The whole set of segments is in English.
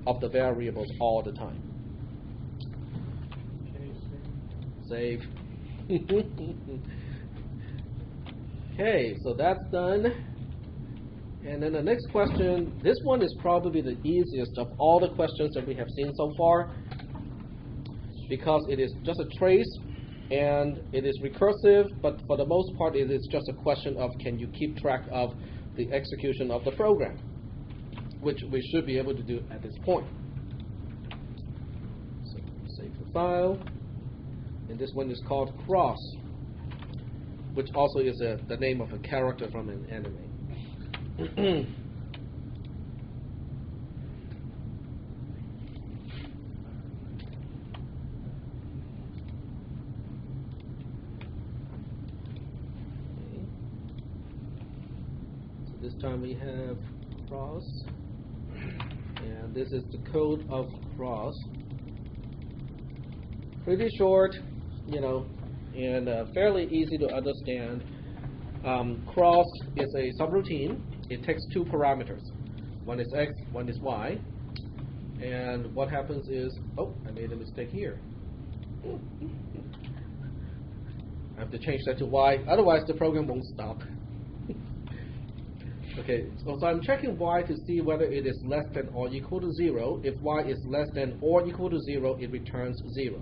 of the variables all the time. Save. Okay, so that's done. And then the next question, this one is probably the easiest of all the questions that we have seen so far, because it is just a trace and it is recursive, but for the most part it is just a question of can you keep track of the execution of the program, which we should be able to do at this point. So save the file, and this one is called cross, which also is the name of a character from an anime. This time we have cross, and this is the code of cross. Pretty short, you know, and fairly easy to understand. Cross is a subroutine. It takes two parameters. One is x, one is y. And what happens is, oh, I made a mistake here. I have to change that to y, otherwise the program won't stop. Okay, so I'm checking y to see whether it is less than or equal to 0. If y is less than or equal to 0, it returns 0.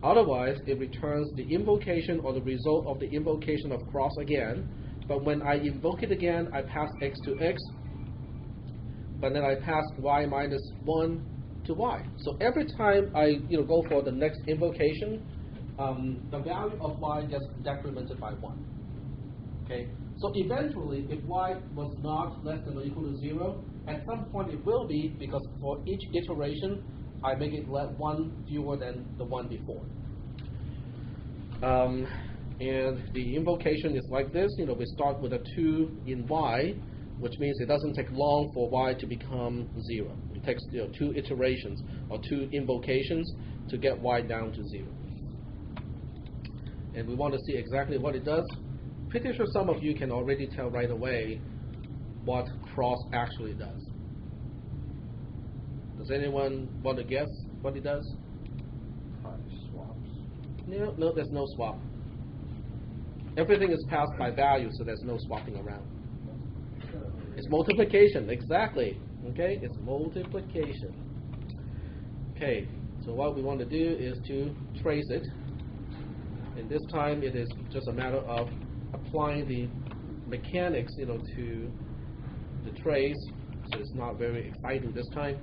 Otherwise, it returns the invocation or the result of the invocation of cross again. But when I invoke it again, I pass x to x, but then I pass y minus 1 to y. So every time I go for the next invocation, the value of y gets decremented by 1. Okay. So eventually, if y was not less than or equal to 0, at some point it will be, because for each iteration, I make it 1 fewer than the one before. And the invocation is like this. We start with a 2 in y, which means it doesn't take long for y to become 0. It takes 2 iterations or 2 invocations to get y down to 0. And we want to see exactly what it does. Pretty sure some of you can already tell right away what cross actually does. Does anyone want to guess what it does? Swaps. No, there's no swap. Everything is passed by value, so there's no swapping around. It's multiplication, exactly. Okay, it's multiplication. Okay, so what we want to do is to trace it. And this time it is just a matter of applying the mechanics, to the trace, so it's not very exciting this time.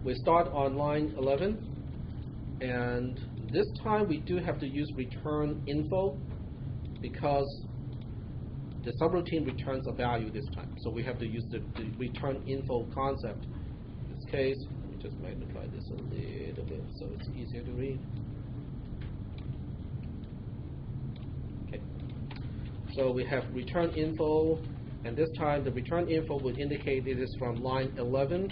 We start on line 11, and this time we do have to use return info because the subroutine returns a value this time. So we have to use the return info concept. In this case, let me just magnify this a little bit so it's easier to read. So we have return info, and this time the return info would indicate it is from line 11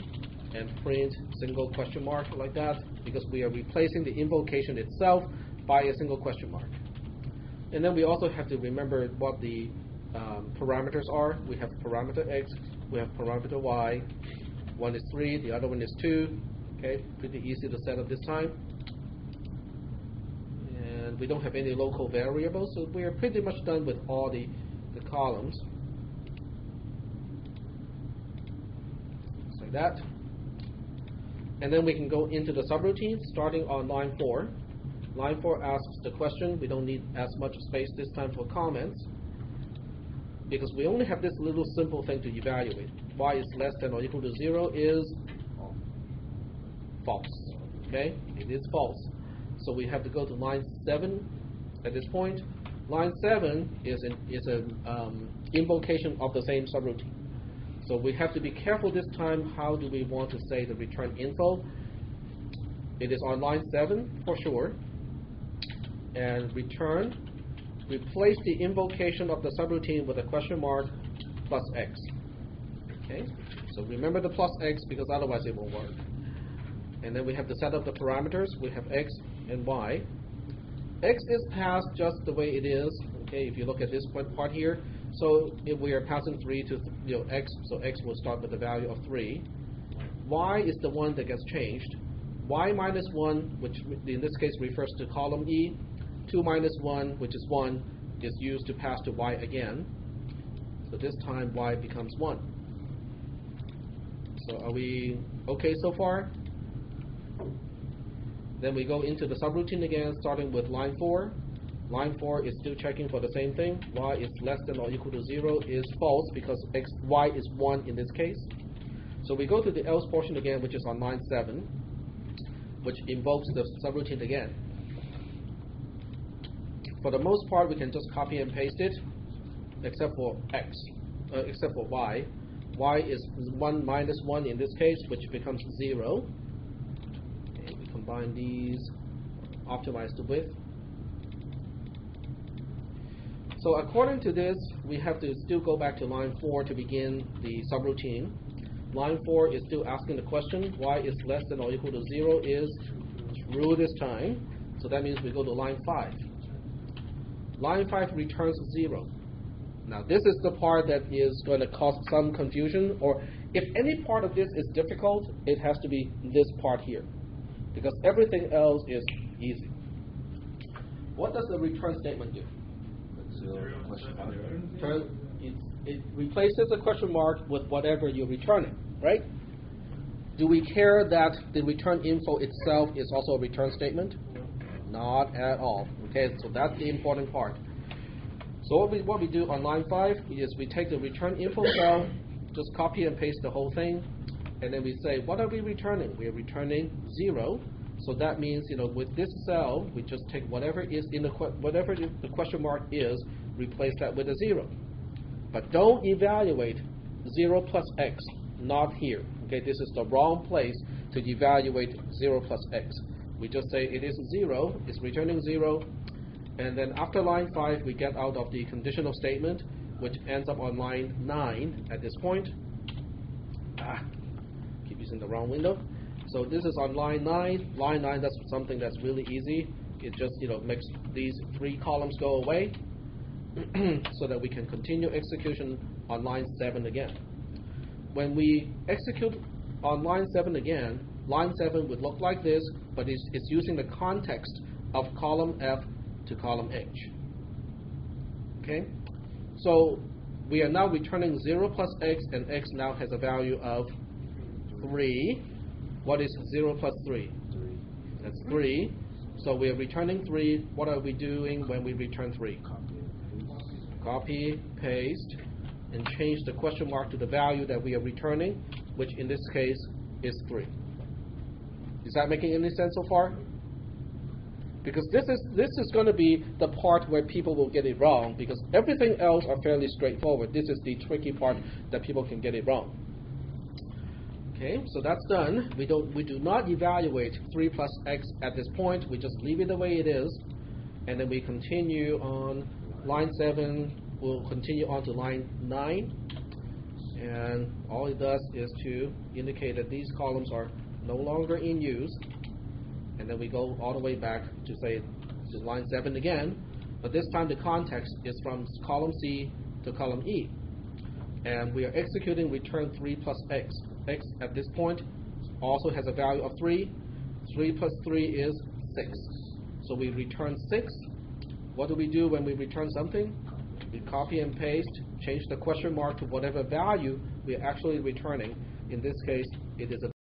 and print single question mark like that, because we are replacing the invocation itself by a single question mark. And then we also have to remember what the parameters are. We have parameter x, we have parameter y. One is 3, the other one is 2. Okay, pretty easy to set up this time. And we don't have any local variables, so we are pretty much done with all the columns. Just like that. And then we can go into the subroutine, starting on line 4. Line 4 asks the question. We don't need as much space this time for comments, because we only have this little simple thing to evaluate. Y is less than or equal to 0 is false. Okay, it is false. So we have to go to line 7 at this point. Line 7 is an invocation of the same subroutine. So we have to be careful this time. How do we want to say the return info? It is on line 7 for sure. And return, replace the invocation of the subroutine with a question mark plus x. Okay, so remember the plus x, because otherwise it won't work. And then we have to set up the parameters. We have x and y. X is passed just the way it is. Okay, if you look at this part here, so if we are passing 3 to x, so x will start with the value of 3. y is the one that gets changed. Y minus 1, which in this case refers to column E, 2 minus 1, which is 1, is used to pass to y again. So this time y becomes 1. So are we okay so far? Then we go into the subroutine again, starting with line 4. Line 4 is still checking for the same thing. Y is less than or equal to 0 is false because y is 1 in this case. So we go to the else portion again, which is on line 7, which invokes the subroutine again. For the most part, we can just copy and paste it, except for except for y. Y is 1 minus 1 in this case, which becomes 0. Okay, we combine these, optimize the width. So according to this, we have to still go back to line 4 to begin the subroutine. Line 4 is still asking the question, y is less than or equal to 0 is true this time. So that means we go to line 5. Line 5 returns 0. Now this is the part that is going to cause some confusion, or if any part of this is difficult, it has to be this part here, because everything else is easy. What does the return statement do? It replaces a question mark with whatever you're returning, right? Do we care that the return info itself is also a return statement? Not at all. Okay, so that's the important part. So what we do on line 5 is we take the return info cell, just copy and paste the whole thing, and then we say, what are we returning? We are returning 0. So that means, with this cell, we just take whatever is in whatever the question mark is, replace that with a 0. But don't evaluate 0 plus x, not here. Okay, this is the wrong place to evaluate 0 plus x. We just say it is 0, it's returning 0, and then after line 5, we get out of the conditional statement, which ends up on line 9 at this point. Keep using the wrong window. So this is on line 9. Line 9, that's something that's really easy. It just makes these 3 columns go away so that we can continue execution on line 7 again. When we execute on line 7 again, line 7 would look like this, but it's using the context of column F to column H. Okay? So we are now returning 0 plus x, and x now has a value of 3. What is 0 plus 3? 3. That's 3. So we are returning 3. What are we doing when we return 3? Copy, paste, and change the question mark to the value that we are returning, which in this case is 3. Is that making any sense so far? Because this is going to be the part where people will get it wrong, because everything else are fairly straightforward. This is the tricky part that people can get it wrong. Okay, so that's done. We do not evaluate 3 plus x at this point. We just leave it the way it is, and then we continue on line 7. We'll continue on to line 9, and all it does is to indicate that these columns are no longer in use. And then we go all the way back to say to line 7 again, but this time the context is from column C to column E. And we are executing return 3 plus x. X at this point also has a value of 3. 3 plus 3 is 6. So we return 6. What do we do when we return something? We copy and paste, change the question mark to whatever value we are actually returning. In this case, it is a